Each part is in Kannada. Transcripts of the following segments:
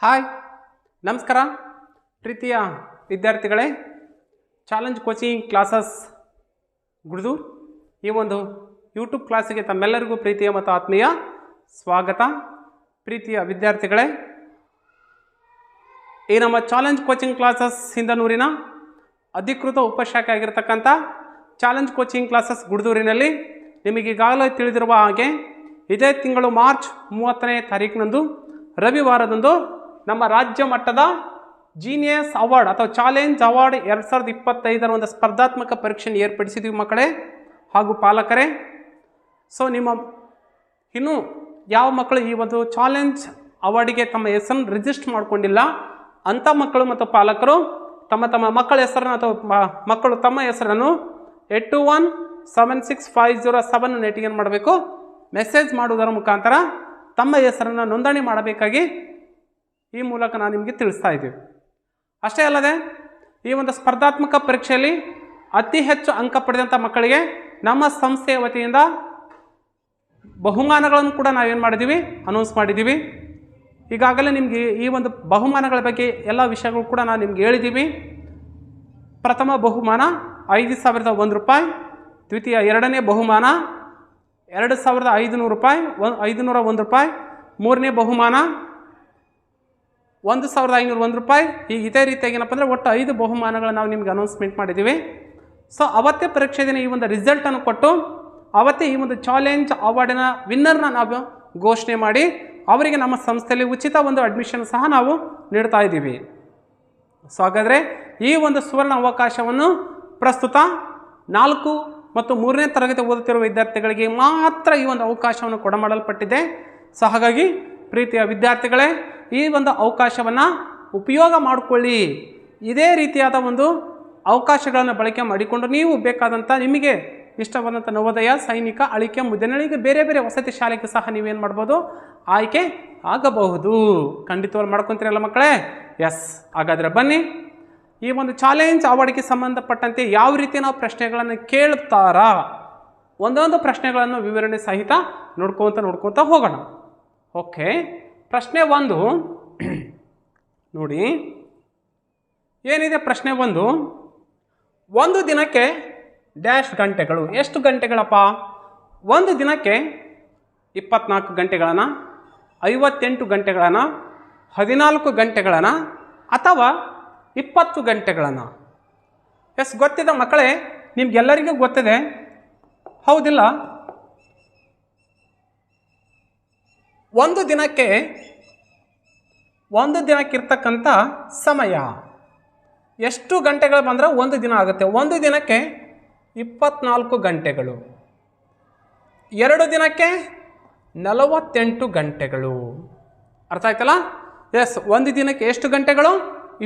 ಹಾಯ್ ನಮಸ್ಕಾರ ಪ್ರೀತಿಯ ವಿದ್ಯಾರ್ಥಿಗಳೇ, ಚಾಲೆಂಜ್ ಕೋಚಿಂಗ್ ಕ್ಲಾಸಸ್ ಗುಡ್ದು ಈ ಒಂದು ಯೂಟ್ಯೂಬ್ ಕ್ಲಾಸಿಗೆ ತಮ್ಮೆಲ್ಲರಿಗೂ ಪ್ರೀತಿಯ ಮತ್ತು ಆತ್ಮೀಯ ಸ್ವಾಗತ. ಪ್ರೀತಿಯ ವಿದ್ಯಾರ್ಥಿಗಳೇ, ಈ ನಮ್ಮ ಚಾಲೆಂಜ್ ಕೋಚಿಂಗ್ ಕ್ಲಾಸಸ್ ಸಿಂಧನೂರಿನ ಅಧಿಕೃತ ಉಪಶಾಖೆ ಆಗಿರತಕ್ಕಂಥ ಚಾಲೆಂಜ್ ಕೋಚಿಂಗ್ ಕ್ಲಾಸಸ್ ಗುಡ್ದೂರಿನಲ್ಲಿ ನಿಮಗೀಗಾಗಲೇ ತಿಳಿದಿರುವ ಹಾಗೆ ಇದೇ ತಿಂಗಳು ಮಾರ್ಚ್ 30ನೇ ತಾರೀಕಿನಂದು ರವಿವಾರದಂದು ನಮ್ಮ ರಾಜ್ಯ ಮಟ್ಟದ ಜೀನಿಯಸ್ ಅವಾರ್ಡ್ ಅಥವಾ ಚಾಲೆಂಜ್ ಅವಾರ್ಡ್ 2025 ಒಂದು ಸ್ಪರ್ಧಾತ್ಮಕ ಪರೀಕ್ಷೆಯನ್ನು ಏರ್ಪಡಿಸಿದ್ವಿ ಮಕ್ಕಳೇ ಹಾಗೂ ಪಾಲಕರೇ. ಸೊ ನಿಮ್ಮ ಇನ್ನೂ ಯಾವ ಮಕ್ಕಳು ಈ ಒಂದು ಚಾಲೆಂಜ್ ಅವಾರ್ಡಿಗೆ ತಮ್ಮ ಹೆಸರನ್ನು ರಿಜಿಸ್ಟರ್ ಮಾಡಿಕೊಂಡಿಲ್ಲ ಅಂಥ ಮಕ್ಕಳು ಮತ್ತು ಪಾಲಕರು ತಮ್ಮ ಮಕ್ಕಳ ಹೆಸರನ್ನು ಅಥವಾ ಮಕ್ಕಳು ತಮ್ಮ ಹೆಸರನ್ನು 82176507 ನೆಟಿಗೆ ಏನು ಮಾಡಬೇಕು, ಮೆಸೇಜ್ ಮಾಡುವುದರ ಮುಖಾಂತರ ತಮ್ಮ ಹೆಸರನ್ನು ನೋಂದಣಿ ಮಾಡಬೇಕಾಗಿ ಈ ಮೂಲಕ ನಾನು ನಿಮಗೆ ತಿಳಿಸ್ತಾ ಇದ್ದೀವಿ. ಅಷ್ಟೇ ಅಲ್ಲದೆ ಈ ಒಂದು ಸ್ಪರ್ಧಾತ್ಮಕ ಪರೀಕ್ಷೆಯಲ್ಲಿ ಅತಿ ಹೆಚ್ಚು ಅಂಕ ಪಡೆದಂಥ ಮಕ್ಕಳಿಗೆ ನಮ್ಮ ಸಂಸ್ಥೆಯ ವತಿಯಿಂದ ಬಹುಮಾನಗಳನ್ನು ಕೂಡ ನಾವೇನು ಮಾಡಿದ್ದೀವಿ, ಅನೌನ್ಸ್ ಮಾಡಿದ್ದೀವಿ. ಈಗಾಗಲೇ ನಿಮಗೆ ಈ ಒಂದು ಬಹುಮಾನಗಳ ಬಗ್ಗೆ ಎಲ್ಲ ವಿಷಯಗಳು ಕೂಡ ನಾನು ನಿಮ್ಗೆ ಹೇಳಿದ್ದೀವಿ. ಪ್ರಥಮ ಬಹುಮಾನ 5,001 ರೂಪಾಯಿ, ದ್ವಿತೀಯ ಎರಡನೇ ಬಹುಮಾನ 2,500 ರೂಪಾಯಿ, 501 ರೂಪಾಯಿ, ಮೂರನೇ ಬಹುಮಾನ 1,501 ರೂಪಾಯಿ. ಈಗ ಇದೇ ರೀತಿಯಾಗಿ ಏನಪ್ಪ ಅಂದರೆ ಒಟ್ಟು 5 ಬಹುಮಾನಗಳನ್ನು ನಾವು ನಿಮ್ಗೆ ಅನೌನ್ಸ್ಮೆಂಟ್ ಮಾಡಿದ್ದೀವಿ. ಸೊ ಅವತ್ತೇ ಪರೀಕ್ಷೆ ದಿನ ಈ ಒಂದು ರಿಸಲ್ಟನ್ನು ಕೊಟ್ಟು ಅವತ್ತೇ ಈ ಒಂದು ಚಾಲೆಂಜ್ ಅವಾರ್ಡಿನ ವಿನ್ನರ್ನ ನಾವು ಘೋಷಣೆ ಮಾಡಿ ಅವರಿಗೆ ನಮ್ಮ ಸಂಸ್ಥೆಯಲ್ಲಿ ಉಚಿತ ಒಂದು ಅಡ್ಮಿಷನ್ ಸಹ ನಾವು ನೀಡ್ತಾ ಇದ್ದೀವಿ. ಸೊ ಹಾಗಾದರೆ ಈ ಒಂದು ಸುವರ್ಣ ಅವಕಾಶವನ್ನು ಪ್ರಸ್ತುತ 4 ಮತ್ತು 3ನೇ ತರಗತಿ ಓದುತ್ತಿರುವ ವಿದ್ಯಾರ್ಥಿಗಳಿಗೆ ಮಾತ್ರ ಈ ಒಂದು ಅವಕಾಶವನ್ನು ಕೊಡಮಾಡಲ್ಪಟ್ಟಿದೆ. ಸೊ ಹಾಗಾಗಿ ಪ್ರೀತಿಯ ವಿದ್ಯಾರ್ಥಿಗಳೇ, ಈ ಒಂದು ಅವಕಾಶವನ್ನು ಉಪಯೋಗ ಮಾಡಿಕೊಳ್ಳಿ. ಇದೇ ರೀತಿಯಾದ ಒಂದು ಅವಕಾಶಗಳನ್ನು ಬಳಕೆ ಮಾಡಿಕೊಂಡು ನೀವು ಬೇಕಾದಂಥ ನಿಮಗೆ ಇಷ್ಟವಾದಂಥ ನವೋದಯ, ಸೈನಿಕ, ಅಳಿಕೆ, ಮುದ್ದನಳಿಗೆ ಬೇರೆ ಬೇರೆ ವಸತಿ ಶಾಲೆಗೆ ಸಹ ನೀವೇನು ಮಾಡ್ಬೋದು, ಆಯ್ಕೆ ಆಗಬಹುದು. ಖಂಡಿತವಾಗಿ ಮಾಡ್ಕೊತೀರಲ್ಲ ಮಕ್ಕಳೇ? ಎಸ್. ಹಾಗಾದರೆ ಬನ್ನಿ, ಈ ಒಂದು ಚಾಲೆಂಜ್ ಅವಾರ್ಡ್ಗೆ ಸಂಬಂಧಪಟ್ಟಂತೆ ಯಾವ ರೀತಿ ನಾವು ಪ್ರಶ್ನೆಗಳನ್ನು ಕೇಳ್ತಾರಾ ಒಂದೊಂದು ಪ್ರಶ್ನೆಗಳನ್ನು ವಿವರಣೆ ಸಹಿತ ನೋಡ್ಕೊತ ಹೋಗೋಣ. ಓಕೆ, ಪ್ರಶ್ನೆ 1 ನೋಡಿ ಏನಿದೆ. ಪ್ರಶ್ನೆ 1, ಒಂದು ದಿನಕ್ಕೆ ಡ್ಯಾಶ್ ಗಂಟೆಗಳು. ಎಷ್ಟು ಗಂಟೆಗಳಪ್ಪ? ಒಂದು ದಿನಕ್ಕೆ 24 ಗಂಟೆಗಳನ್ನು, 58 ಗಂಟೆಗಳನ್ನು, 14 ಗಂಟೆಗಳನ್ನು ಅಥವಾ 20 ಗಂಟೆಗಳನ್ನು? ಎಸ್, ಗೊತ್ತಿದೆ ಮಕ್ಕಳೇ, ನಿಮ್ಗೆಲ್ಲರಿಗೂ ಗೊತ್ತಿದೆ, ಹೌದಿಲ್ಲ? ಒಂದು ದಿನಕ್ಕಿರ್ತಕ್ಕಂಥ ಸಮಯ ಎಷ್ಟು ಗಂಟೆಗಳು ಬಂದರೆ ಒಂದು ದಿನ ಆಗುತ್ತೆ? ಒಂದು ದಿನಕ್ಕೆ 24 ಗಂಟೆಗಳು, 2 ದಿನಕ್ಕೆ 48 ಗಂಟೆಗಳು. ಅರ್ಥ ಆಯ್ತಲ್ಲ? ಎಸ್, ಒಂದು ದಿನಕ್ಕೆ ಎಷ್ಟು ಗಂಟೆಗಳು?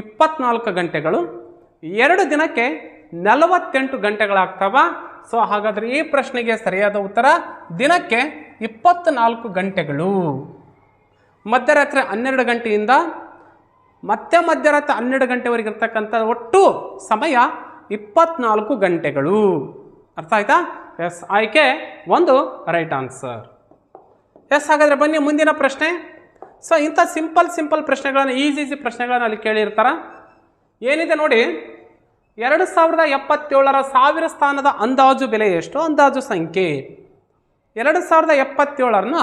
24 ಗಂಟೆಗಳು, 2 ದಿನಕ್ಕೆ 48 ಗಂಟೆಗಳಾಗ್ತವ. ಸೊ ಹಾಗಾದರೆ ಈ ಪ್ರಶ್ನೆಗೆ ಸರಿಯಾದ ಉತ್ತರ ದಿನಕ್ಕೆ 24 ಗಂಟೆಗಳು. ಮಧ್ಯರಾತ್ರಿ 12 ಗಂಟೆಯಿಂದ ಮತ್ತೆ ಮಧ್ಯರಾತ್ರಿ 12 ಗಂಟೆವರೆಗೆ ಇರ್ತಕ್ಕಂಥ ಒಟ್ಟು ಸಮಯ 24 ಗಂಟೆಗಳು. ಅರ್ಥ ಆಯ್ತಾ? ಎಸ್, ಆಯ್ಕೆ 1 ರೈಟ್ ಆನ್ಸರ್. ಎಸ್, ಹಾಗಾದರೆ ಬನ್ನಿ ಮುಂದಿನ ಪ್ರಶ್ನೆ. ಸೊ ಇಂಥ ಸಿಂಪಲ್ ಪ್ರಶ್ನೆಗಳನ್ನು, ಈಸಿ ಪ್ರಶ್ನೆಗಳನ್ನು ಅಲ್ಲಿ ಕೇಳಿರ್ತಾರೆ. ಏನಿದೆ ನೋಡಿ, 2077ರ 1000 ಸ್ಥಾನದ ಅಂದಾಜು ಬೆಲೆ ಎಷ್ಟು? ಅಂದಾಜು ಸಂಖ್ಯೆ 2077ರನ್ನ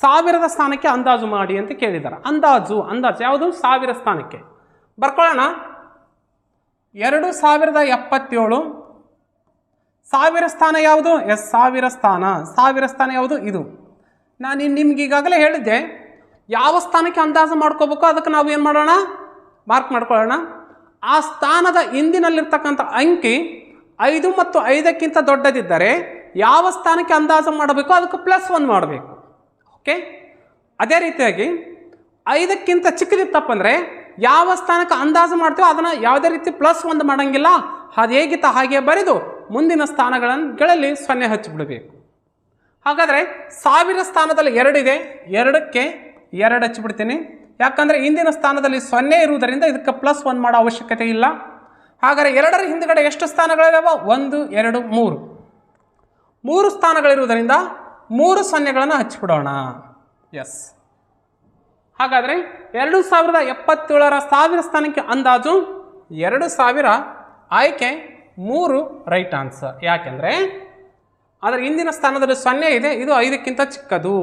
1000ದ ಸ್ಥಾನಕ್ಕೆ ಅಂದಾಜು ಮಾಡಿ ಅಂತ ಕೇಳಿದ್ದಾರೆ. ಅಂದಾಜು ಯಾವುದು? 1000 ಸ್ಥಾನಕ್ಕೆ ಬರ್ಕೊಳ್ಳೋಣ. 2077 1000 ಸ್ಥಾನ ಯಾವುದು? ಎಸ್, 1000 ಸ್ಥಾನ ಯಾವುದು? ಇದು. ನಾನು ನಿಮ್ಗೆ ಈಗಾಗಲೇ ಹೇಳಿದ್ದೆ, ಯಾವ ಸ್ಥಾನಕ್ಕೆ ಅಂದಾಜು ಮಾಡ್ಕೋಬೇಕು ಅದಕ್ಕೆ ನಾವು ಏನು ಮಾಡೋಣ, ಮಾರ್ಕ್ ಮಾಡ್ಕೊಳ್ಳೋಣ. ಆ ಸ್ಥಾನದ ಹಿಂದಿನಲ್ಲಿರ್ತಕ್ಕಂಥ ಅಂಕಿ 5 ಮತ್ತು 5ಕ್ಕಿಂತ ದೊಡ್ಡದಿದ್ದರೆ ಯಾವ ಸ್ಥಾನಕ್ಕೆ ಅಂದಾಜು ಮಾಡಬೇಕು ಅದಕ್ಕೆ +1 ಮಾಡಬೇಕು. ಓಕೆ, ಅದೇ ರೀತಿಯಾಗಿ 5ಕ್ಕಿಂತ ಚಿಕ್ಕದಿತ್ತಪ್ಪ ಅಂದರೆ ಯಾವ ಸ್ಥಾನಕ್ಕೆ ಅಂದಾಜು ಮಾಡ್ತೀವೋ ಅದನ್ನು ಯಾವುದೇ ರೀತಿ +1 ಮಾಡೋಂಗಿಲ್ಲ. ಅದು ಹೇಗಿತ್ತ ಹಾಗೆ ಬರೆದು ಮುಂದಿನ ಸ್ಥಾನಗಳಲ್ಲಿ 0 ಹಚ್ಚಿಬಿಡಬೇಕು. ಹಾಗಾದರೆ 1000 ಸ್ಥಾನದಲ್ಲಿ 2 ಇದೆ, 2ಕ್ಕೆ 2 ಹಚ್ಚಿಬಿಡ್ತೀನಿ. ಯಾಕಂದರೆ ಹಿಂದಿನ ಸ್ಥಾನದಲ್ಲಿ 0 ಇರುವುದರಿಂದ ಇದಕ್ಕೆ +1 ಮಾಡೋ ಅವಶ್ಯಕತೆ ಇಲ್ಲ. ಹಾಗಾದರೆ 2ರ ಹಿಂದುಗಡೆ ಎಷ್ಟು ಸ್ಥಾನಗಳಿದಾವೆ? 1 2 3 ಸ್ಥಾನಗಳಿರುವುದರಿಂದ 3 0ಗಳನ್ನು ಹಚ್ಚಿಬಿಡೋಣ. ಎಸ್, ಹಾಗಾದರೆ 2077ರ 1000 ಸ್ಥಾನಕ್ಕೆ ಅಂದಾಜು 2000 ಆಯ್ಕೆ 3 ರೈಟ್ ಆನ್ಸರ್. ಯಾಕೆಂದರೆ ಅದರ ಹಿಂದಿನ ಸ್ಥಾನದಲ್ಲಿ 0 ಇದೆ, ಇದು 5ಕ್ಕಿಂತ ಚಿಕ್ಕದು,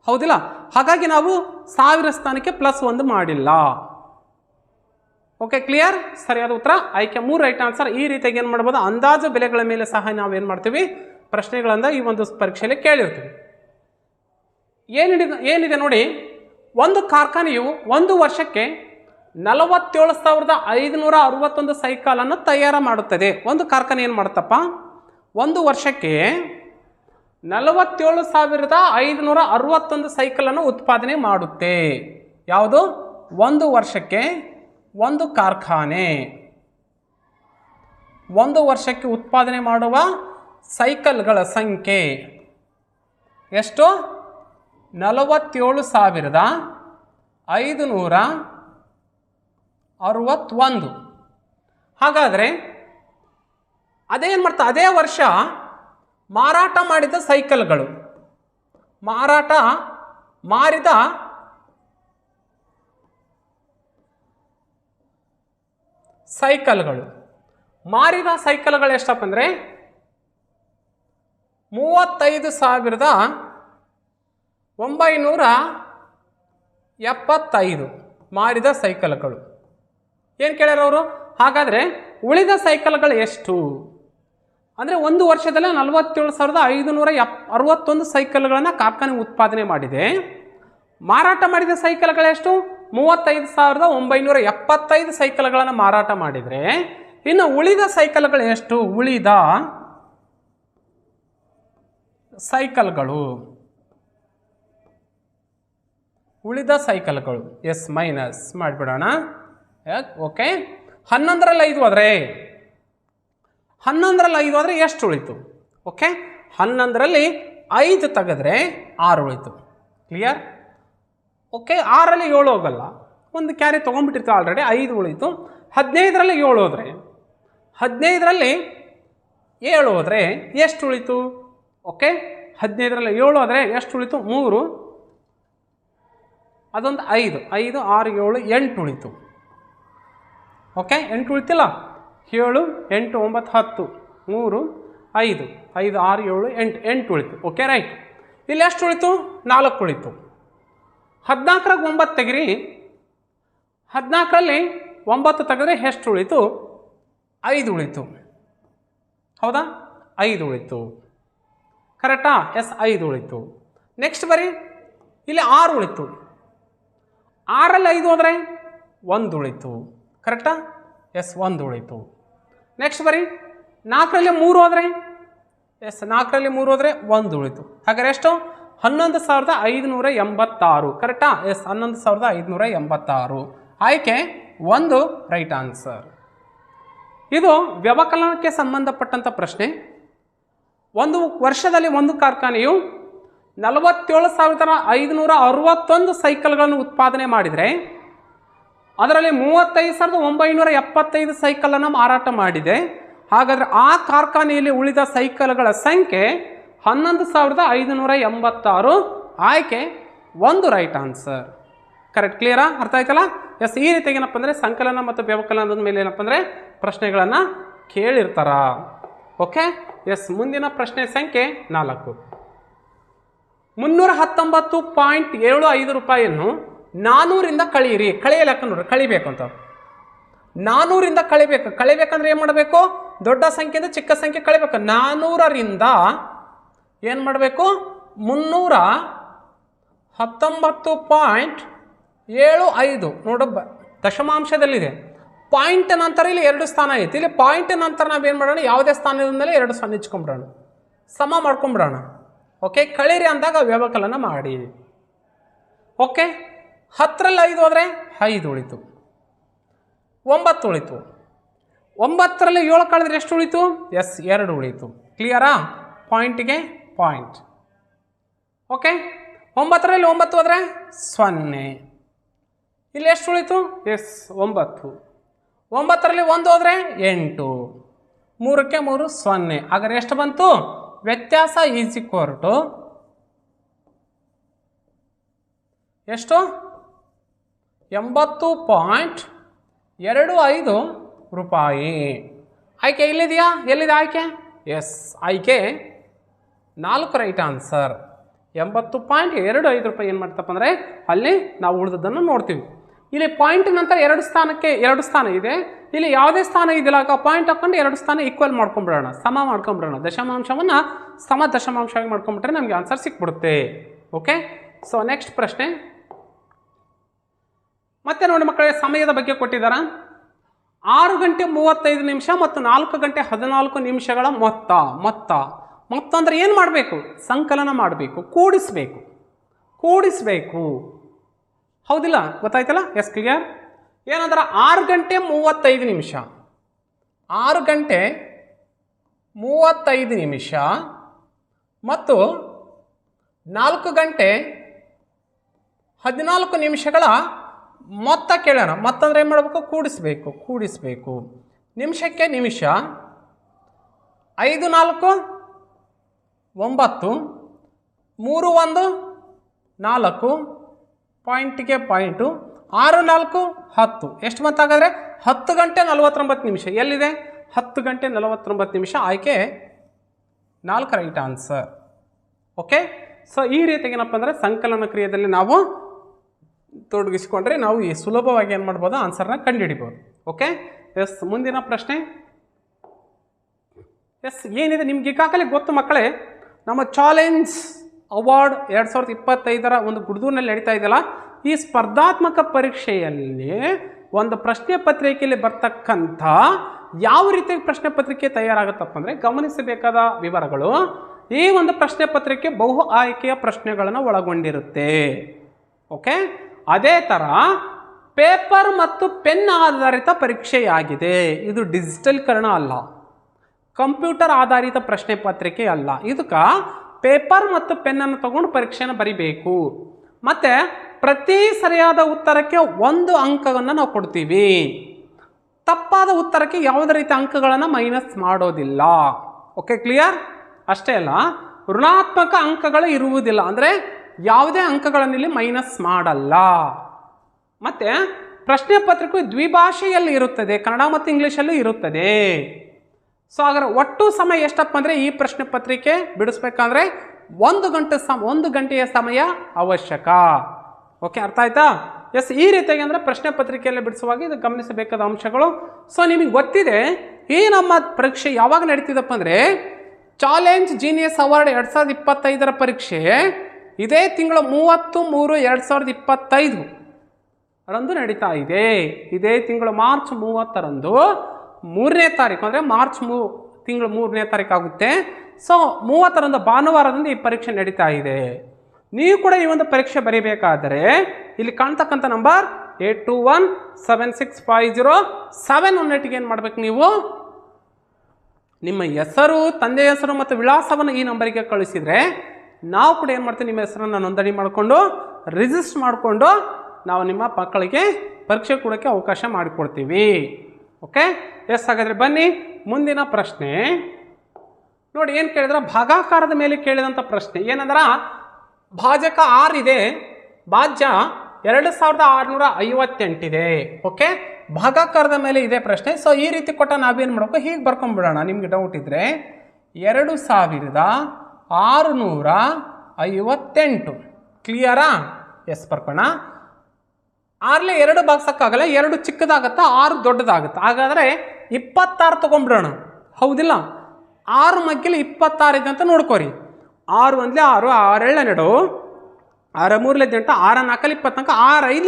ಹೌದಿಲ್ಲ? ಹಾಗಾಗಿ ನಾವು 1000 ಸ್ಥಾನಕ್ಕೆ +1 ಮಾಡಿಲ್ಲ. Okay, clear? ಸರಿಯಾದ ಉತ್ತರ ಆಯ್ಕೆ 3 ರೈಟ್ ಆನ್ಸರ್. ಈ ರೀತಿಯಾಗಿ ಏನು ಮಾಡ್ಬೋದು, ಅಂದಾಜು ಬೆಲೆಗಳ ಮೇಲೆ ಸಹ ನಾವೇನು ಮಾಡ್ತೀವಿ, ಪ್ರಶ್ನೆಗಳಿಂದ ಈ ಒಂದು ಪರೀಕ್ಷೆಯಲ್ಲಿ ಕೇಳಿರ್ತೀವಿ. ಏನಿದೆ ನೋಡಿ, ಒಂದು ಕಾರ್ಖಾನೆಯು ಒಂದು ವರ್ಷಕ್ಕೆ 47,561 ಸೈಕಲನ್ನು ತಯಾರು ಮಾಡುತ್ತದೆ. ಒಂದು ಕಾರ್ಖಾನೆ ಏನು ಮಾಡುತ್ತಪ್ಪ, ಒಂದು ವರ್ಷಕ್ಕೆ 47,561 ಸೈಕಲನ್ನು ಉತ್ಪಾದನೆ ಮಾಡುತ್ತೆ. ಯಾವುದು? ಒಂದು ವರ್ಷಕ್ಕೆ ಒಂದು ಕಾರ್ಖಾನೆ ಒಂದು ವರ್ಷಕ್ಕೆ ಉತ್ಪಾದನೆ ಮಾಡುವ ಸೈಕಲ್ಗಳ ಸಂಖ್ಯೆ ಎಷ್ಟು? 47,561. ಹಾಗಾದರೆ ಅದೇನು ಮಾಡ್ತಾ, ಅದೇ ವರ್ಷ ಮಾರಾಟ ಮಾಡಿದ ಸೈಕಲ್ಗಳು, ಮಾರಿದ ಸೈಕಲ್ಗಳು ಎಷ್ಟಪ್ಪ ಅಂದರೆ 35,975 ಮಾರಿದ ಸೈಕಲ್ಗಳು. ಏನು ಕೇಳ್ಯಾರ ಅವರು? ಹಾಗಾದರೆ ಉಳಿದ ಸೈಕಲ್ಗಳು ಎಷ್ಟು ಅಂದರೆ ಒಂದು ವರ್ಷದಲ್ಲಿ 47,561 ಸೈಕಲ್ಗಳನ್ನು ಕಾರ್ಖಾನೆ ಉತ್ಪಾದನೆ ಮಾಡಿದೆ. ಮಾರಾಟ ಮಾಡಿದ ಸೈಕಲ್ಗಳೆಷ್ಟು? 35,975 ಸೈಕಲ್ಗಳನ್ನು ಮಾರಾಟ ಮಾಡಿದರೆ ಇನ್ನು ಉಳಿದ ಸೈಕಲ್ಗಳು ಎಷ್ಟು? ಉಳಿದ ಸೈಕಲ್ಗಳು ಎಸ್ ಮೈನಸ್ ಮಾಡಿಬಿಡೋಣ. ಓಕೆ, 11ರಲ್ಲಿ 5 ಹೋದರೆ ಎಷ್ಟು ಉಳಿತು? ಓಕೆ, 11ರಲ್ಲಿ 5 ತೆಗೆದ್ರೆ 6 ಉಳಿತು. ಕ್ಲಿಯರ್? ಓಕೆ, 6ರಲ್ಲಿ 7 ಹೋಗಲ್ಲ, ಒಂದು ಕ್ಯಾರಿ ತೊಗೊಂಡ್ಬಿಟ್ಟಿರ್ತೀವಿ ಆಲ್ರೆಡಿ, 5 ಉಳಿತು. 15ರಲ್ಲಿ 7 ಹೋದರೆ 7 ಹೋದರೆ ಎಷ್ಟು ಉಳಿತು? ಓಕೆ, 15ರಲ್ಲಿ 7 ಹೋದರೆ ಎಷ್ಟು ಉಳಿತು? 3, ಅದೊಂದು 5, 5, 6, 7, 8 ಉಳಿತು. ಓಕೆ, 8 ಉಳಿತಿಲ್ಲ? 7, 8, 9, 10, 3, 5, 5, 6, 7, 8 ಉಳಿತು. Okay, right. ಇಲ್ಲಿ ಎಷ್ಟು ಉಳಿತು? 4 ಉಳಿತು. 14ರಾಗ 9 ತೆಗಿರಿ, 14ರಲ್ಲಿ 9 ತೆಗೆದ್ರೆ ಎಷ್ಟು ಉಳಿತು? 5 ಉಳಿತು. ಹೌದಾ? 5 ಉಳಿತು. ಕರೆಕ್ಟಾ? ಎಸ್, 5 ಉಳಿತು. ನೆಕ್ಸ್ಟ್ ಬರೀ ಇಲ್ಲಿ 6 ಉಳಿತು. 6ರಲ್ಲಿ 5 ಹೋದರೆ 1 ಉಳಿತು. ಕರೆಕ್ಟಾ? ಎಸ್, 1 ಉಳಿತು. ನೆಕ್ಸ್ಟ್ ಬರೀ 4ರಲ್ಲಿ 3 ಹೋದರೆ ಎಸ್, 4ರಲ್ಲಿ 3 ಹೋದರೆ 1 ಉಳಿತು. ಹಾಗಾದ್ರೆ ಎಷ್ಟು? 11,586. ಕರೆಕ್ಟಾ? ಎಸ್, 11,586. ಆಯ್ಕೆ 1 ರೈಟ್ ಆನ್ಸರ್. ಇದು ವ್ಯವಕಲನಕ್ಕೆ ಸಂಬಂಧಪಟ್ಟಂಥ ಪ್ರಶ್ನೆ. ಒಂದು ವರ್ಷದಲ್ಲಿ ಒಂದು ಕಾರ್ಖಾನೆಯು 47,561 ಸೈಕಲ್ಗಳನ್ನು ಉತ್ಪಾದನೆ ಮಾಡಿದರೆ ಅದರಲ್ಲಿ 35,975 ಸೈಕಲನ್ನು ಮಾರಾಟ ಮಾಡಿದೆ. ಹಾಗಾದರೆ ಆ ಕಾರ್ಖಾನೆಯಲ್ಲಿ ಉಳಿದ ಸೈಕಲ್ಗಳ ಸಂಖ್ಯೆ 11,586. ಆಯ್ಕೆ 1 ರೈಟ್ ಆನ್ಸರ್. ಕರೆಕ್ಟ್? ಕ್ಲಿಯರಾ? ಅರ್ಥ ಆಯ್ತಲ್ಲ? ಎಸ್, ಈ ರೀತಿಯಾಗಿ ಏನಪ್ಪ ಅಂದರೆ ಸಂಕಲನ ಮತ್ತು ವ್ಯವಕಲನದ ಮೇಲೆ ಏನಪ್ಪ ಅಂದರೆ ಪ್ರಶ್ನೆಗಳನ್ನು ಕೇಳಿರ್ತಾರ. ಓಕೆ, ಎಸ್, ಮುಂದಿನ ಪ್ರಶ್ನೆ ಸಂಖ್ಯೆ 4. 319.75 ರೂಪಾಯಿಯನ್ನು 400ರಿಂದ ಕಳೆಯಿರಿ. ಕಳೆಯ ಲೆಕ್ಕ ನೋಡ್ರಿ, ಕಳಿಬೇಕು ಅಂತ. 400ರಿಂದ ಕಳಿಬೇಕಂದ್ರೆ ಏನು ಮಾಡಬೇಕು? ದೊಡ್ಡ ಸಂಖ್ಯೆಯಿಂದ ಚಿಕ್ಕ ಸಂಖ್ಯೆ ಕಳಿಬೇಕು. 400ರಿಂದ ಏನು ಮಾಡಬೇಕು? 319.75 ನೋಡ, ದಶಮಾಂಶದಲ್ಲಿದೆ. ಪಾಯಿಂಟ್ ನಂತರ ಇಲ್ಲಿ 2 ಸ್ಥಾನ ಐತಿ. ಇಲ್ಲಿ ಪಾಯಿಂಟ್ ನಂತರ ನಾವೇನು ಮಾಡೋಣ? ಯಾವುದೇ ಸ್ಥಾನದ ಮೇಲೆ 2 ಸ್ಥಾನ ಇಚ್ಕೊಂಡ್ಬಿಡೋಣ, ಸಮ ಮಾಡ್ಕೊಂಡ್ಬಿಡೋಣ. ಓಕೆ, ಕಳೀರಿ ಅಂದಾಗ ವ್ಯವಕಲನ ಮಾಡಿ. ಓಕೆ, 10ರಲ್ಲಿ 5 ಹೋದರೆ 5 ಉಳಿತು. 9 ಉಳಿತು. 9ರಲ್ಲಿ 7 ಕಳೆದ್ರೆ ಎಷ್ಟು ಉಳಿತು? ಎಸ್, 2 ಉಳಿತು. ಕ್ಲಿಯರಾ? ಪಾಯಿಂಟಿಗೆ ಪಾಯಿಂಟ್. ಓಕೆ, 9ರಲ್ಲಿ 9 ಹೋದರೆ 0. ಇಲ್ಲಿ ಎಷ್ಟು ಉಳಿತು? ಎಸ್, 9. 9ರಲ್ಲಿ 1 ಹೋದರೆ 8. 3ಕ್ಕೆ 3 0. ಹಾಗಾದ್ರೆ ಎಷ್ಟು ಬಂತು? ವ್ಯತ್ಯಾಸ ಈಸ್ ಈಕ್ವಲ್ ಟು ಎಷ್ಟು? 80.25 ರೂಪಾಯಿ. ಆಯ್ಕೆ ಇಲ್ಲಿದೆಯಾ? ಎಲ್ಲಿದೆ ಆಯ್ಕೆ? ಎಸ್, ಆಯ್ಕೆ 4 ರೈಟ್ ಆನ್ಸರ್. 80.25 ರೂಪಾಯಿ ಏನು ಮಾಡ್ತಪ್ಪ ಅಂದರೆ ಅಲ್ಲಿ ನಾವು ಉಳಿದದ್ದನ್ನು ನೋಡ್ತೀವಿ. ಇಲ್ಲಿ ಪಾಯಿಂಟ್ ನಂತರ 2 ಸ್ಥಾನಕ್ಕೆ 2 ಸ್ಥಾನ ಇದೆ. ಇಲ್ಲಿ ಯಾವುದೇ ಸ್ಥಾನ ಇದೆಯಲ್ಲ ಪಾಯಿಂಟ್ ಹಾಕೊಂಡು 2 ಸ್ಥಾನ ಈಕ್ವಲ್ ಮಾಡ್ಕೊಂಡ್ಬಿಡೋಣ, ಸಮ ಮಾಡ್ಕೊಂಡ್ಬಿಡೋಣ. ದಶಮಾಂಶವನ್ನು ಸಮ ದಶಮಾಂಶವಾಗಿ ಮಾಡ್ಕೊಂಡ್ಬಿಟ್ರೆ ನಮಗೆ ಆನ್ಸರ್ ಸಿಕ್ಬಿಡುತ್ತೆ. ಓಕೆ, ಸೊ ನೆಕ್ಸ್ಟ್ ಪ್ರಶ್ನೆ ಮತ್ತೆ ನೋಡಿ ಮಕ್ಕಳೇ, ಸಮಯದ ಬಗ್ಗೆ ಕೊಟ್ಟಿದ್ದಾರ. 6 ಗಂಟೆ 35 ನಿಮಿಷ ಮತ್ತು 4 ಗಂಟೆ 14 ನಿಮಿಷಗಳ ಮೊತ್ತ ಅಂದ್ರೆ ಏನು ಮಾಡಬೇಕು? ಸಂಕಲನ ಮಾಡಬೇಕು, ಕೂಡಿಸ್ಬೇಕು. ಹೌದಿಲ್ಲ? ಗೊತ್ತಾಯ್ತಲ್ಲ? Yes, clear. ಏನಂದ್ರೆ 6 ಗಂಟೆ 35 ನಿಮಿಷ 6 ಗಂಟೆ 35 ನಿಮಿಷ ಮತ್ತು 4 ಗಂಟೆ 14 ನಿಮಿಷಗಳ ಮೊತ್ತ ಕೇಳೋಣ. ಮೊತ್ತ ಏನು ಮಾಡಬೇಕು? ಕೂಡಿಸ್ಬೇಕು. ನಿಮಿಷಕ್ಕೆ ನಿಮಿಷ, 5 4 9, 3 1 4, ಪಾಯಿಂಟಿಗೆ ಪಾಯಿಂಟು, 6 4 10. ಎಷ್ಟು ಮೊತ್ತ ಹಾಗಾದರೆ? 10 ಗಂಟೆ 49 ನಿಮಿಷ. ಎಲ್ಲಿದೆ? 10 ಗಂಟೆ 49 ನಿಮಿಷ. ಆಯ್ಕೆ 4 ರೈಟ್ ಆನ್ಸರ್. ಓಕೆ, ಸೊ ಈ ರೀತಿಯಾಗಿ ಏನಪ್ಪ ಅಂದರೆ ಸಂಕಲನ ಕ್ರಿಯೆಯಲ್ಲಿ ನಾವು ತೊಡಗಿಸಿಕೊಂಡ್ರೆ ನಾವು ಈ ಸುಲಭವಾಗಿ ಏನು ಮಾಡ್ಬೋದು? ಆನ್ಸರ್ನ ಕಂಡುಹಿಡಿಬೋದು. ಓಕೆ, ಎಸ್, ಮುಂದಿನ ಪ್ರಶ್ನೆ. ಎಸ್, ಏನಿದೆ ನಿಮ್ಗೆ ಈಗಾಗಲೇ ಗೊತ್ತು ಮಕ್ಕಳೇ, ನಮ್ಮ ಚಾಲೆಂಜ್ ಅವಾರ್ಡ್ 2025 ಒಂದು ಗುಡ್ದೂರಿನಲ್ಲಿ ನಡೀತಾ ಇದೆಯಲ್ಲ, ಈ ಸ್ಪರ್ಧಾತ್ಮಕ ಪರೀಕ್ಷೆಯಲ್ಲಿ ಒಂದು ಪ್ರಶ್ನೆ ಪತ್ರಿಕೆಯಲ್ಲಿ ಬರ್ತಕ್ಕಂಥ ಯಾವ ರೀತಿ ಪ್ರಶ್ನೆ ಪತ್ರಿಕೆ ತಯಾರಾಗುತ್ತಪ್ಪ ಅಂದರೆ ಗಮನಿಸಬೇಕಾದ ವಿವರಗಳು. ಈ ಒಂದು ಪ್ರಶ್ನೆ ಪತ್ರಿಕೆ ಬಹು ಆಯ್ಕೆಯ ಪ್ರಶ್ನೆಗಳನ್ನು ಒಳಗೊಂಡಿರುತ್ತೆ. ಓಕೆ, ಅದೇ ಥರ ಪೇಪರ್ ಮತ್ತು ಪೆನ್ ಆಧಾರಿತ ಪರೀಕ್ಷೆಯಾಗಿದೆ. ಇದು ಡಿಜಿಟಲ್ಕರಣ ಅಲ್ಲ, ಕಂಪ್ಯೂಟರ್ ಆಧಾರಿತ ಪ್ರಶ್ನೆ ಪತ್ರಿಕೆ ಅಲ್ಲ. ಇದಕ್ಕೆ ಪೇಪರ್ ಮತ್ತು ಪೆನ್ನನ್ನು ತಗೊಂಡು ಪರೀಕ್ಷೆನ ಬರಿಬೇಕು. ಮತ್ತು ಪ್ರತಿ ಸರಿಯಾದ ಉತ್ತರಕ್ಕೆ 1 ಅಂಕವನ್ನು ನಾವು ಕೊಡ್ತೀವಿ. ತಪ್ಪಾದ ಉತ್ತರಕ್ಕೆ ಯಾವುದೇ ರೀತಿ ಅಂಕಗಳನ್ನು ಮೈನಸ್ ಮಾಡೋದಿಲ್ಲ. Okay, clear? ಅಷ್ಟೇ ಅಲ್ಲ, ಋಣಾತ್ಮಕ ಅಂಕಗಳು ಇರುವುದಿಲ್ಲ. ಅಂದರೆ ಯಾವುದೇ ಅಂಕಗಳನ್ನು ಇಲ್ಲಿ ಮೈನಸ್ ಮಾಡಲ್ಲ. ಮತ್ತು ಪ್ರಶ್ನೆ ಪತ್ರಿಕೆ ದ್ವಿಭಾಷೆಯಲ್ಲಿ ಇರುತ್ತದೆ, ಕನ್ನಡ ಮತ್ತು ಇಂಗ್ಲೀಷಲ್ಲೂ ಇರುತ್ತದೆ. ಸೊ ಹಾಗಾದ್ರೆ ಒಟ್ಟು ಸಮಯ ಎಷ್ಟಪ್ಪ ಅಂದರೆ ಈ ಪ್ರಶ್ನೆ ಪತ್ರಿಕೆ ಬಿಡಿಸ್ಬೇಕಂದ್ರೆ 1 ಗಂಟೆಯ ಸಮಯ ಅವಶ್ಯಕ. ಓಕೆ, ಅರ್ಥ ಆಯ್ತಾ? ಎಸ್, ಈ ರೀತಿಯಾಗಿ ಅಂದರೆ ಪ್ರಶ್ನೆ ಪತ್ರಿಕೆಯಲ್ಲಿ ಬಿಡಿಸುವಾಗ ಇದು ಗಮನಿಸಬೇಕಾದ ಅಂಶಗಳು. ಸೊ ನಿಮಗೆ ಗೊತ್ತಿದೆ ಈ ನಮ್ಮ ಪರೀಕ್ಷೆ ಯಾವಾಗ ನಡೀತಿದಪ್ಪ ಅಂದರೆ ಚಾಲೆಂಜ್ ಜೀನಿಯಸ್ ಅವಾರ್ಡ್ 2025 ಪರೀಕ್ಷೆ ಇದೇ ತಿಂಗಳು 30/3/2025 ರಂದು ನಡೀತಾ ಇದೆ. ಇದೇ ತಿಂಗಳು ಮಾರ್ಚ್ 30ರಂದು 3ನೇ ತಾರೀಕು ಅಂದರೆ ಮಾರ್ಚ್ ತಿಂಗಳು 3ನೇ ತಾರೀಕು ಆಗುತ್ತೆ. ಸೊ 30ರಂದು ಭಾನುವಾರದಿಂದ ಈ ಪರೀಕ್ಷೆ ನಡೀತಾ ಇದೆ. ನೀವು ಕೂಡ ಈ ಒಂದು ಪರೀಕ್ಷೆ ಬರೀಬೇಕಾದರೆ ಇಲ್ಲಿ ಕಾಣ್ತಕ್ಕಂಥ ನಂಬರ್ 82176507 ಏನು ಮಾಡಬೇಕು? ನೀವು ನಿಮ್ಮ ಹೆಸರು, ತಂದೆಯ ಹೆಸರು ಮತ್ತು ವಿಳಾಸವನ್ನು ಈ ನಂಬರಿಗೆ ಕಳಿಸಿದರೆ ನಾವು ಕೂಡ ಏನು ಮಾಡ್ತೀವಿ, ನಿಮ್ಮ ಹೆಸರನ್ನು ನೋಂದಣಿ ಮಾಡಿಕೊಂಡು ರಿಜಿಸ್ಟರ್ ಮಾಡಿಕೊಂಡು ನಾವು ನಿಮ್ಮ ಮಕ್ಕಳಿಗೆ ಪರೀಕ್ಷೆ ಕೊಡೋಕ್ಕೆ ಅವಕಾಶ ಮಾಡಿಕೊಡ್ತೀವಿ. ಓಕೆ, ಎಸ್, ಹಾಗಾದರೆ ಬನ್ನಿ ಮುಂದಿನ ಪ್ರಶ್ನೆ ನೋಡಿ. ಏನು ಕೇಳಿದ್ರೆ ಭಾಗಾಕಾರದ ಮೇಲೆ ಕೇಳಿದಂಥ ಪ್ರಶ್ನೆ ಏನಂದ್ರೆ ಭಾಜಕ 6 ಇದೆ, ಭಾಜ್ಯ 2658 ಇದೆ. ಓಕೆ, ಭಾಗಾಕಾರದ ಮೇಲೆ ಇದೆ ಪ್ರಶ್ನೆ. ಸೊ ಈ ರೀತಿ ಕೊಟ್ಟ ನಾವೇನು ಮಾಡಬೇಕು, ಹೀಗೆ ಬರ್ಕೊಂಡ್ಬಿಡೋಣ. ನಿಮ್ಗೆ ಡೌಟ್ ಇದ್ದರೆ 2658 ಕ್ಲಿಯರಾ? ಎಸ್, ಬರ್ಕೋಣ. 6ಲೆ 2 ಭಾಗಿಸೋಕ್ಕಾಗಲ್ಲ, 2 ಚಿಕ್ಕದಾಗತ್ತಾ, 6 ದೊಡ್ಡದಾಗುತ್ತೆ. ಹಾಗಾದರೆ 26 ತೊಗೊಂಡ್ಬಿಡೋಣ. ಹೌದಿಲ್ಲ? 6 ಮಗ್ಗಿಲಿ 26 ಇದೆ ಅಂತ ನೋಡ್ಕೋರಿ. 6 1 6, 6 2 2, 6 3 8, 6 4 24, 6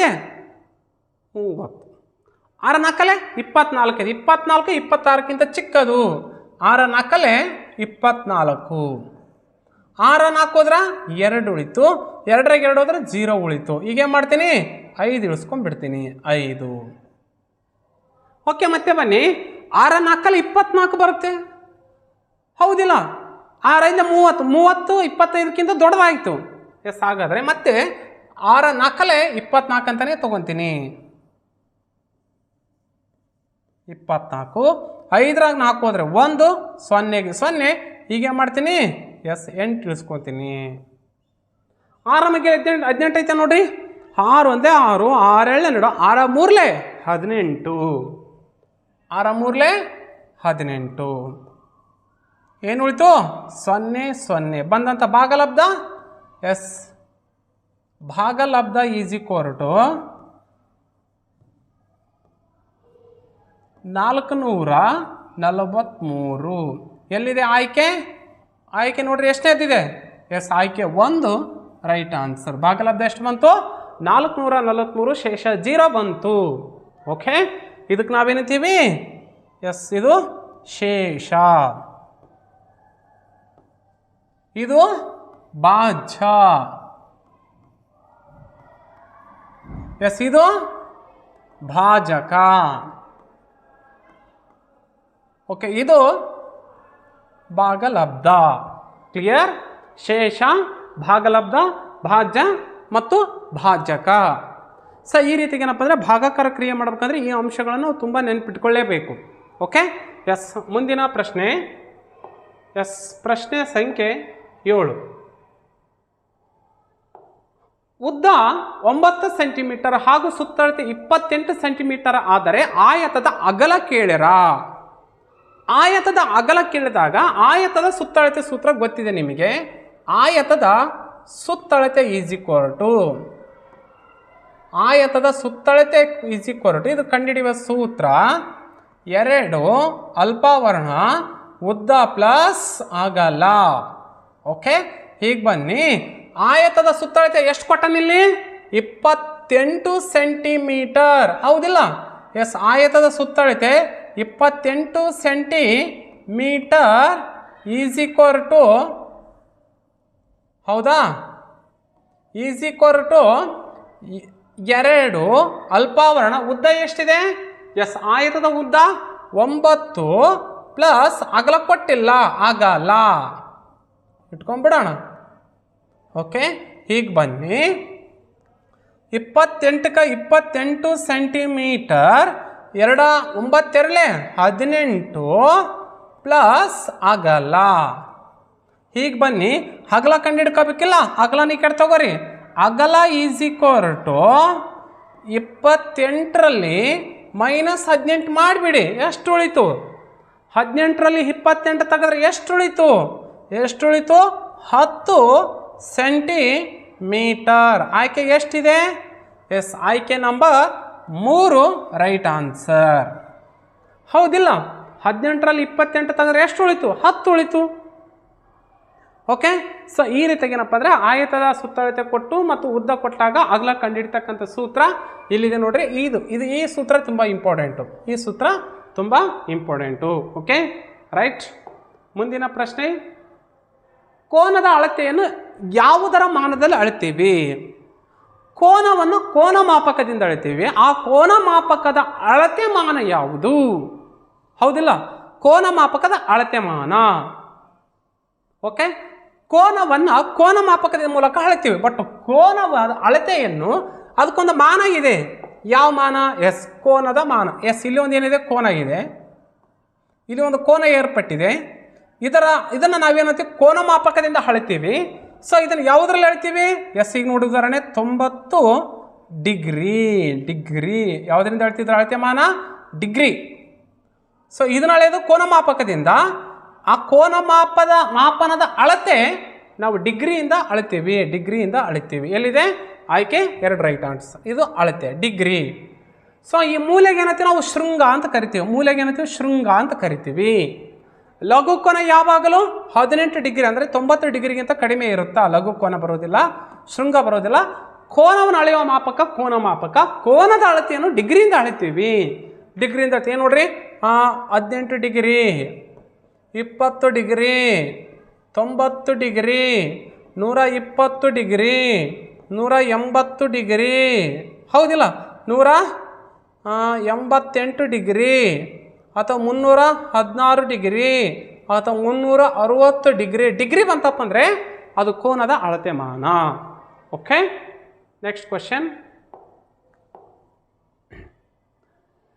5 30, 6 4 24 ಇದೆ. 24 26ಕ್ಕಿಂತ ಚಿಕ್ಕದು. 6 4 24, 6 4 ಹೋದ್ರೆ 2 ಉಳಿತು, 2 2 ಹೋದ್ರೆ 0 ಉಳಿತು. ಈಗೇನು ಮಾಡ್ತೀನಿ, 5 ಇಳಿಸ್ಕೊಂಡ್ಬಿಡ್ತೀನಿ, 5. ಓಕೆ, ಮತ್ತೆ ಬನ್ನಿ. 6 4 24 ಬರುತ್ತೆ. ಹೌದಿಲ್ಲ? 6 5 30, 30 25ಕ್ಕಿಂತ ದೊಡ್ಡದಾಯಿತು. ಎಸ್, ಹಾಗಾದರೆ ಮತ್ತೆ 6 4 24 ಅಂತಲೇ ತೊಗೊತೀನಿ. 24, 5ರಾಗ 4 ಹೋದರೆ 1, 0ಗೆ 0. ಹೀಗೆ ಮಾಡ್ತೀನಿ, ಎಸ್ 8 ಇಳಿಸ್ಕೊತೀನಿ. 6 ಮಗೆ 18 ಐತೆ ನೋಡ್ರಿ. 6 ಒಂದೇ 6, 6 ಏಳನೇ 2, 6 ಮೂರಲೆ 18, 6 ಮೂರಲೆ 18. ಏನು ಉಳಿತು? 0 0 ಬಂದಂಥ ಭಾಗಲಬ್ಧ. ಎಸ್, ಭಾಗಲಬ್ಧ ಈಸ್ ಈಕ್ವಲ್ ಟು 443. ಎಲ್ಲಿದೆ ಆಯ್ಕೆ? ಆಯ್ಕೆ ನೋಡ್ರಿ ಎಷ್ಟೇದಿದೆ? ಎಸ್, ಆಯ್ಕೆ 1 ರೈಟ್ ಆನ್ಸರ್. ಭಾಗಲಬ್ಧ ಎಷ್ಟು ಬಂತು? 443, ಶೇಷ 0 ಬಂತು. ಓಕೆ, ಇದಕ್ಕೆ ನಾವೇನಂತೀವಿ? ಎಸ್, ಇದು ಶೇಷ, ಇದು ಭಾಜ್ಯ. ಎಸ್, ಇದು ಭಾಜಕ. ಓಕೆ, ಇದು ಭಾಗಲಬ್ಧ. ಕ್ಲಿಯರ್? ಶೇಷ, ಭಾಗಲಬ್ಧ, ಭಾಜ್ಯ ಮತ್ತು ಭಾಜಕ. ಈ ರೀತಿಗೆ ಏನಪ್ಪ ಅಂದರೆ ಭಾಗಾಕಾರ ಕ್ರಿಯೆ ಮಾಡಬೇಕಂದ್ರೆ ಈ ಅಂಶಗಳನ್ನು ತುಂಬ ನೆನಪಿಟ್ಕೊಳ್ಳೇಬೇಕು. Okay, S. ಮುಂದಿನ ಪ್ರಶ್ನೆ. ಎಸ್, ಪ್ರಶ್ನೆ ಸಂಖ್ಯೆ 7. ಉದ್ದ 9 ಸೆಂಟಿಮೀಟರ್ ಹಾಗೂ ಸುತ್ತಳತೆ 28 ಸೆಂಟಿಮೀಟರ್ ಆದರೆ ಆಯತದ ಅಗಲ ಕೇಳಿರ. ಆಯತದ ಅಗಲ ಕೇಳಿದಾಗ ಆಯತದ ಸುತ್ತಳತೆ ಸೂತ್ರ ಗೊತ್ತಿದೆ ನಿಮಗೆ. ಆಯತದ ಸುತ್ತಳತೆ ಈಸ್ ಈಕ್ವಲ್ ಟು, ಆಯತದ ಸುತ್ತಳತೆ ಈಸ್ ಈಕ್ವಲ್ ಟು, ಇದು ಕಂಡುಹಿಡಿಯುವ ಸೂತ್ರ 2 ಅಲ್ಪವರ್ಣ ಉದ್ದ ಪ್ಲಸ್ ಅಗಲ. ಓಕೆ, ಹೀಗೆ ಬನ್ನಿ. ಆಯತದ ಸುತ್ತಳತೆ ಎಷ್ಟು ಕೊಟ್ಟನಿಲ್ಲಿ? 28 ಸೆಂಟಿಮೀಟರ್. ಹೌದಿಲ್ಲ? ಎಸ್, ಆಯತದ ಸುತ್ತಳತೆ 28 ಸೆಂಟಿಮೀಟರ್ ಈಸ್ ಈಕ್ವಲ್ ಟು, ಹೌದಾ, ಈಸ್ ಈಕ್ವಲ್ ಟು 2 ಅಲ್ಪಾವರಣ ಉದ್ದ ಎಷ್ಟಿದೆ? ಎಸ್, ಆಯತದ ಉದ್ದ 9 ಪ್ಲಸ್ ಅಗಲ ಕೊಟ್ಟಿಲ್ಲ, ಅಗಲ ಇಟ್ಕೊಂಡ್ಬಿಡೋಣ. ಓಕೆ, ಹೀಗೆ ಬನ್ನಿ. 28ಕ್ಕೆ 28 ಸೆಂಟಿಮೀಟರ್, 2 9 18 ಪ್ಲಸ್ ಅಗಲ. ಹೀಗೆ ಬನ್ನಿ, ಅಗಲ ಕಂಡು ಹಿಡ್ಕೋಬೇಕಿಲ್ಲ, ಅಗಲ ಈ ಕಡೆ ತಗೋರಿ. ಅಗಲ ಈಸ್ ಈಕ್ವಲ್ ಟು 28ರಲ್ಲಿ ಮೈನಸ್ 18 ಮಾಡಿಬಿಡಿ. ಎಷ್ಟು ಉಳಿತು? 18ರಲ್ಲಿ 28 ತೆಗೆದ್ರೆ ಎಷ್ಟು ಉಳಿತು? 10 ಸೆಂಟಿಮೀಟರ್. ಆಯ್ಕೆ ಎಷ್ಟಿದೆ? ಎಸ್, ಆಯ್ಕೆ ನಂಬರ್ 3 ರೈಟ್ ಆನ್ಸರ್. ಹೌದಿಲ್ಲ? 18ರಲ್ಲಿ 28 ತೆಗೆದ್ರೆ ಎಷ್ಟು ಉಳಿತು? 10 ಉಳಿತು. ಓಕೆ, ಈ ರೀತಿಯಾಗಿ ಏನಪ್ಪ ಅಂದರೆ ಆಯತದ ಸುತ್ತಳತೆ ಕೊಟ್ಟು ಮತ್ತು ಉದ್ದ ಕೊಟ್ಟಾಗ ಅಗಲ ಕಂಡುಹಿಡ್ತಕ್ಕಂಥ ಸೂತ್ರ ಇಲ್ಲಿದೆ ನೋಡ್ರಿ. ಈ ಸೂತ್ರ ತುಂಬ ಇಂಪಾರ್ಟೆಂಟು. ಈ ಸೂತ್ರ ತುಂಬ ಇಂಪಾರ್ಟೆಂಟು. Okay, right. ಮುಂದಿನ ಪ್ರಶ್ನೆ. ಕೋನದ ಅಳತೆಯನ್ನು ಯಾವುದರ ಮಾನದಲ್ಲಿ ಅಳ್ತೀವಿ? ಕೋನವನ್ನು ಕೋನ ಮಾಪಕದಿಂದ ಅಳ್ತೀವಿ. ಆ ಕೋನ ಮಾಪಕದ ಅಳತೆ ಮಾನ ಯಾವುದು? ಹೌದಿಲ್ಲ? ಕೋನ ಮಾಪಕದ ಅಳತೆ ಮಾನ. ಓಕೆ, ಕೋನವನ್ನು ಕೋನ ಮಾಪಕದ ಮೂಲಕ ಅಳ್ತೀವಿ. ಬಟ್ ಕೋನವಾದ ಅಳತೆಯನ್ನು ಅದಕ್ಕೊಂದು ಮಾನ ಇದೆ. ಯಾವ ಮಾನ? ಎಸ್, ಕೋನದ ಮಾನ. ಎಸ್, ಇಲ್ಲಿ ಒಂದು ಏನಿದೆ? ಕೋನ ಇದೆ. ಇಲ್ಲಿ ಒಂದು ಕೋನ ಏರ್ಪಟ್ಟಿದೆ. ಇದನ್ನು ನಾವೇನಂತೀವಿ? ಕೋನ ಮಾಪಕದಿಂದ ಅಳ್ತೀವಿ. ಇದನ್ನು ಯಾವುದ್ರಲ್ಲಿ ಅಳ್ತೀವಿ? ಎಸ್, ಈಗ ನೋಡಿ ಉದಾಹರಣೆ 90 ಡಿಗ್ರಿ. ಯಾವುದರಿಂದ ಅಳ್ತಿದ್ರೆ ಅಳತೆ ಮಾನ? ಡಿಗ್ರಿ. ಇದನ್ನ ಅಳೆಯೋದು ಕೋನ ಮಾಪಕದಿಂದ. ಆ ಕೋನ ಮಾಪನದ ಅಳತೆ ನಾವು ಡಿಗ್ರಿಯಿಂದ ಅಳ್ತೀವಿ. ಎಲ್ಲಿದೆ? ಆಯ್ಕೆ 2 ರೈಟ್ ಆನ್ಸರ್. ಇದು ಅಳತೆ ಡಿಗ್ರಿ. ಈ ಮೂಲೆಗೆ ಏನಂತೀವಿ? ನಾವು ಶೃಂಗ ಅಂತ ಕರಿತೀವಿ. ಶೃಂಗ ಅಂತ ಕರಿತೀವಿ. ಲಘು ಕೋನ ಯಾವಾಗಲೂ 18 ಡಿಗ್ರಿ ಅಂದರೆ 90 ಡಿಗ್ರಿಗಿಂತ ಕಡಿಮೆ ಇರುತ್ತಾ? ಲಘು ಕೋನ ಬರೋದಿಲ್ಲ, ಶೃಂಗ ಬರೋದಿಲ್ಲ. ಕೋನವನ್ನು ಅಳೆಯುವ ಮಾಪಕ ಕೋನ ಮಾಪಕ. ಕೋನದ ಅಳತೆಯನ್ನು ಡಿಗ್ರಿಯಿಂದ ಅಳಿತೀವಿ. ಡಿಗ್ರಿಯಿಂದ ಏನು ನೋಡ್ರಿ? 18 degree, 20 degree, 90 degree, 120 degree, 180 degree. ಹೌದಿಲ್ಲ? 188 ಡಿಗ್ರಿ ಅಥವಾ 316 ಡಿಗ್ರಿ ಅಥವಾ 360 ಡಿಗ್ರಿ ಬಂತಪ್ಪ ಅಂದರೆ ಅದು ಕೋನದ ಅಳತೆ ಮಾನ. ಓಕೆ, ನೆಕ್ಸ್ಟ್ ಕ್ವಶನ್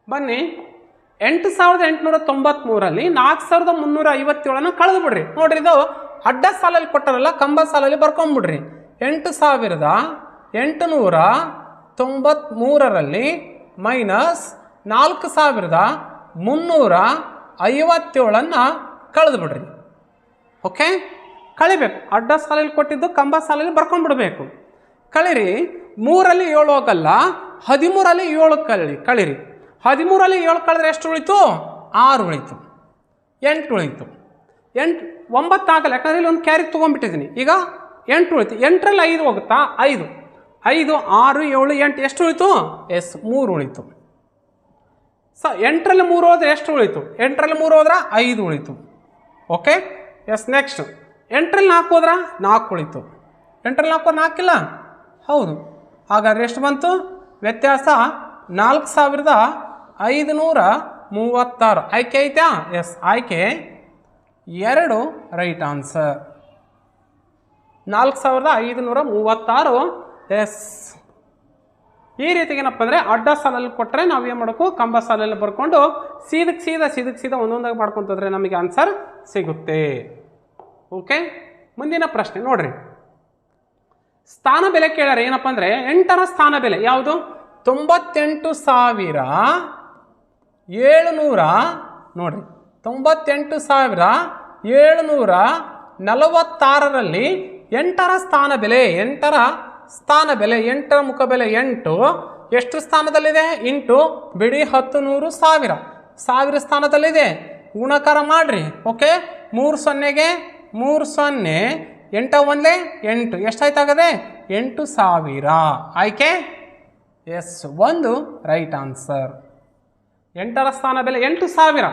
ಬನ್ನಿ. 8893ರಲ್ಲಿ 4357 ಕಳೆದು ಬಿಡ್ರಿ. ನೋಡ್ರಿ, ಇದು ಅಡ್ಡ ಸಾಲಲ್ಲಿ ಕೊಟ್ಟಾರಲ್ಲ, ಕಂಬ ಸಾಲಲ್ಲಿ ಬರ್ಕೊಂಡ್ಬಿಡ್ರಿ. 8893 93ರಲ್ಲಿ ಮೈನಸ್ 4357 ಕಳೆದು ಬಿಡ್ರಿ. ಓಕೆ, ಕಳಿಬೇಕು. ಅಡ್ಡ ಸಾಲಲ್ಲಿ ಕೊಟ್ಟಿದ್ದು ಕಂಬ ಸಾಲಲ್ಲಿ ಬರ್ಕೊಂಡ್ಬಿಡ್ಬೇಕು. ಕಳಿರಿ. 3ರಲ್ಲಿ 7 ಹೋಗಲ್ಲ, 13ರಲ್ಲಿ 7 ಕಳಿರಿ. 13ರಲ್ಲಿ 7 ಕಳೆದ್ರೆ ಎಷ್ಟು ಉಳಿತು? 6 ಉಳಿತು. 8 ಉಳಿತು. 9 ಆಗಲ್ಲ, ಯಾಕಂದರೆ ಇಲ್ಲಿ ಒಂದು ಕ್ಯಾರಿ ತೊಗೊಂಡ್ಬಿಟ್ಟಿದ್ದೀನಿ. ಈಗ 8 ಉಳಿತು. 8ರಲ್ಲಿ 5 ಹೋಗುತ್ತಾ? 5 5 6 7 8 ಎಷ್ಟು ಉಳಿತು? 3 ಉಳಿತು. 8ರಲ್ಲಿ 3 ಹೋದ್ರೆ ಎಷ್ಟು ಉಳಿತು? 8ರಲ್ಲಿ 3 ಹೋದ್ರೆ 5 ಉಳಿತು. ಓಕೆ, ನೆಕ್ಸ್ಟ್ 8ರಲ್ಲಿ 4 ಹೋದ್ರೆ 4 ಉಳಿತು. 8ರಲ್ಲಿ 4 ಹೋದ್ರೆ 4 ಇಲ್ಲ? ಹೌದು. ಹಾಗಾದ್ರೆ ಎಷ್ಟು ಬಂತು? ವ್ಯತ್ಯಾಸ 4536. ಆಯ್ಕೆ ಐತಾ? ಆಯ್ಕೆ 2 ರೈಟ್ ಆನ್ಸರ್. 4536. ಈ ರೀತಿಗೆ ಏನಪ್ಪ ಅಂದರೆ ಅಡ್ಡ ಸಾಲಲ್ಲಿ ಕೊಟ್ಟರೆ ನಾವು ಏನು ಮಾಡಬೇಕು? ಕಂಬ ಸಾಲಲ್ಲಿ ಬರ್ಕೊಂಡು ಸೀದಾ ಒಂದೊಂದಾಗಿ ಮಾಡ್ಕೊಂತಂದ್ರೆ ನಮಗೆ ಆನ್ಸರ್ ಸಿಗುತ್ತೆ. ಓಕೆ, ಮುಂದಿನ ಪ್ರಶ್ನೆ ನೋಡ್ರಿ. ಸ್ಥಾನ ಬೆಲೆ ಕೇಳ್ಯಾರ. ಏನಪ್ಪ ಅಂದರೆ 8ರ ಸ್ಥಾನ ಬೆಲೆ ಯಾವುದು? 98,700. ನೋಡ್ರಿ, 98,746ರಲ್ಲಿ 8ರ ಸ್ಥಾನ ಬೆಲೆ. 8ರ ಸ್ಥಾನ ಬೆಲೆ, 8ರ ಮುಖ ಬೆಲೆ 8 ಎಷ್ಟು ಸ್ಥಾನದಲ್ಲಿದೆ? ಇಂಟು ಬಿಡಿ 10 100 1000 ಸ್ಥಾನದಲ್ಲಿದೆ. ಗುಣಾಕಾರ ಮಾಡ್ರಿ. ಓಕೆ, 3 0ಗೆ 3 0 8 1 8 ಎಷ್ಟಾಯ್ತಾಗದೆ? 8000. ಆಯ್ಕೆ 1 ರೈಟ್ ಆನ್ಸರ್. 8ರ ಸ್ಥಾನ ಬೆಲೆ 8000,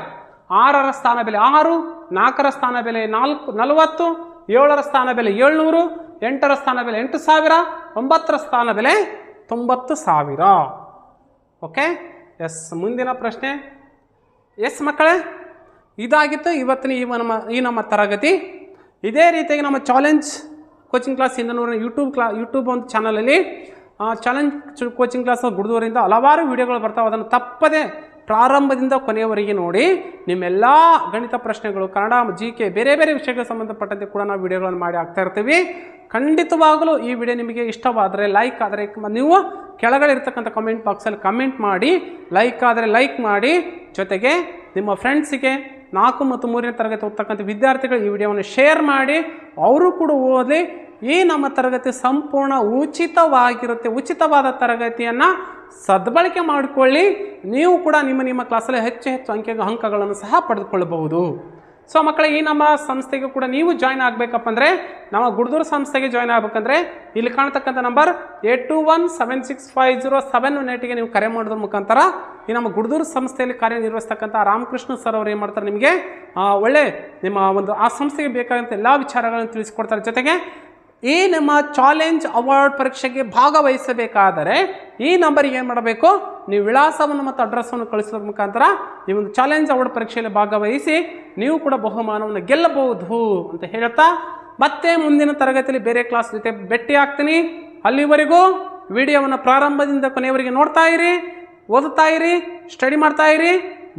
6ರ ಸ್ಥಾನ ಬೆಲೆ 6, 4ರ ಸ್ಥಾನ ಬೆಲೆ 40, 7ರ ಸ್ಥಾನ ಬೆಲೆ 700, 8ರ ಸ್ಥಾನ ಬೆಲೆ 8000, 9ರ ಸ್ಥಾನ ಬೆಲೆ 90000. ಓಕೆ, ಮುಂದಿನ ಪ್ರಶ್ನೆ. ಮಕ್ಕಳೇ, ಇದಾಗಿತ್ತು ಇವತ್ತಿನ ಈ ನಮ್ಮ ತರಗತಿ. ಇದೇ ರೀತಿಯಾಗಿ ನಮ್ಮ ಚಾಲೆಂಜ್ ಕೋಚಿಂಗ್ ಕ್ಲಾಸ್ ಯೂಟ್ಯೂಬ್ ಒಂದು ಚಾನಲಲ್ಲಿ ಚಾಲೆಂಜ್ ಕೋಚಿಂಗ್ ಕ್ಲಾಸ್ ಗುಡ್ದೂರಿಂದ ಹಲವಾರು ವಿಡಿಯೋಗಳು ಬರ್ತಾವೆ. ಅದನ್ನು ತಪ್ಪದೆ ಪ್ರಾರಂಭದಿಂದ ಕೊನೆಯವರೆಗೆ ನೋಡಿ. ನಿಮ್ಮೆಲ್ಲ ಗಣಿತ ಪ್ರಶ್ನೆಗಳು, ಕನ್ನಡ, GK, ಬೇರೆ ಬೇರೆ ವಿಷಯಗಳಿಗೆ ಸಂಬಂಧಪಟ್ಟಂತೆ ಕೂಡ ನಾವು ವಿಡಿಯೋಗಳನ್ನು ಮಾಡಿ ಆಗ್ತಾ ಇರ್ತೀವಿ. ಖಂಡಿತವಾಗಲೂ ಈ ವಿಡಿಯೋ ನಿಮಗೆ ಇಷ್ಟವಾದರೆ, ಲೈಕ್ ಆದರೆ ನೀವು ಕೆಳಗಡೆ ಇರ್ತಕ್ಕಂಥ ಕಮೆಂಟ್ ಬಾಕ್ಸಲ್ಲಿ ಕಮೆಂಟ್ ಮಾಡಿ, ಲೈಕ್ ಆದರೆ ಲೈಕ್ ಮಾಡಿ. ಜೊತೆಗೆ ನಿಮ್ಮ ಫ್ರೆಂಡ್ಸಿಗೆ 4 ಮತ್ತು 3ನೇ ತರಗತಿ ಓದ್ತಕ್ಕಂಥ ವಿದ್ಯಾರ್ಥಿಗಳು ಈ ವಿಡಿಯೋವನ್ನು ಶೇರ್ ಮಾಡಿ, ಅವರು ಕೂಡ ಓದಿ. ಈ ನಮ್ಮ ತರಗತಿ ಸಂಪೂರ್ಣ ಉಚಿತವಾಗಿರುತ್ತೆ. ಉಚಿತವಾದ ತರಗತಿಯನ್ನು ಸದ್ಬಳಕೆ ಮಾಡಿಕೊಳ್ಳಿ. ನೀವು ಕೂಡ ನಿಮ್ಮ ಕ್ಲಾಸಲ್ಲಿ ಹೆಚ್ಚು ಅಂಕಗಳನ್ನು ಸಹ ಪಡೆದುಕೊಳ್ಳಬಹುದು. ಸೊ ಮಕ್ಕಳೇ, ಈ ನಮ್ಮ ಸಂಸ್ಥೆಗೆ ಕೂಡ ನೀವು ಜಾಯ್ನ್ ಆಗಬೇಕಪ್ಪ ಅಂದರೆ, ನಮ್ಮ ಗುಡ್ದೂರು ಸಂಸ್ಥೆಗೆ ಜಾಯ್ನ್ ಆಗಬೇಕಂದ್ರೆ ಇಲ್ಲಿ ಕಾಣ್ತಕ್ಕಂಥ ನಂಬರ್ 8217650718ಗೆ ನೀವು ಕರೆ ಮಾಡೋದ್ರ ಮುಖಾಂತರ ಈ ನಮ್ಮ ಗುಡ್ದೂರು ಸಂಸ್ಥೆಯಲ್ಲಿ ಕಾರ್ಯನಿರ್ವಹಿಸ್ತಕ್ಕಂಥ ರಾಮಕೃಷ್ಣ ಸರ್ ಅವರು ಏನು ಮಾಡ್ತಾರೆ, ನಿಮಗೆ ಒಳ್ಳೆ ನಿಮ್ಮ ಆ ಸಂಸ್ಥೆಗೆ ಬೇಕಾದಂಥ ಎಲ್ಲ ವಿಚಾರಗಳನ್ನು ತಿಳಿಸ್ಕೊಡ್ತಾರೆ. ಜೊತೆಗೆ ಈ ನಮ್ಮ ಚಾಲೆಂಜ್ ಅವಾರ್ಡ್ ಪರೀಕ್ಷೆಗೆ ಭಾಗವಹಿಸಬೇಕಾದರೆ ಈ ನಂಬರಿಗೆ ಏನು ಮಾಡಬೇಕು? ನೀವು ವಿಳಾಸವನ್ನು ಮತ್ತು ಅಡ್ರೆಸ್ಸನ್ನು ಕಳಿಸೋದ್ರ ಮುಖಾಂತರ ಈ ಒಂದು ಚಾಲೆಂಜ್ ಅವಾರ್ಡ್ ಪರೀಕ್ಷೆಯಲ್ಲಿ ಭಾಗವಹಿಸಿ ನೀವು ಕೂಡ ಬಹುಮಾನವನ್ನು ಗೆಲ್ಲಬಹುದು ಅಂತ ಹೇಳ್ತಾ, ಮತ್ತೆ ಮುಂದಿನ ತರಗತಿಯಲ್ಲಿ ಬೇರೆ ಕ್ಲಾಸ್ ಜೊತೆ ಭೇಟಿ ಆಗ್ತೀನಿ. ಅಲ್ಲಿವರೆಗೂ ವಿಡಿಯೋವನ್ನು ಪ್ರಾರಂಭದಿಂದ ಕೊನೆಯವರೆಗೆ ನೋಡ್ತಾ ಇರಿ, ಓದುತ್ತಾ ಇರಿ, ಸ್ಟಡಿ ಮಾಡ್ತಾ ಇರಿ.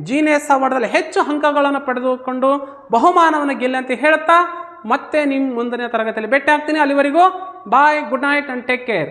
ಜೀನಿಯಸ್ ಅವಾರ್ಡ್ದಲ್ಲಿ ಹೆಚ್ಚು ಅಂಕಗಳನ್ನು ಪಡೆದುಕೊಂಡು ಬಹುಮಾನವನ್ನು ಗೆಲ್ಲಿ ಅಂತ ಹೇಳ್ತಾ ಮತ್ತೆ ನಿಮ್ಮ ಮುಂದಿನ ತರಗತಿಯಲ್ಲಿ ಭೇಟಿ ಆಗ್ತೀನಿ. ಅಲ್ಲಿವರೆಗೂ bye, good night and take care.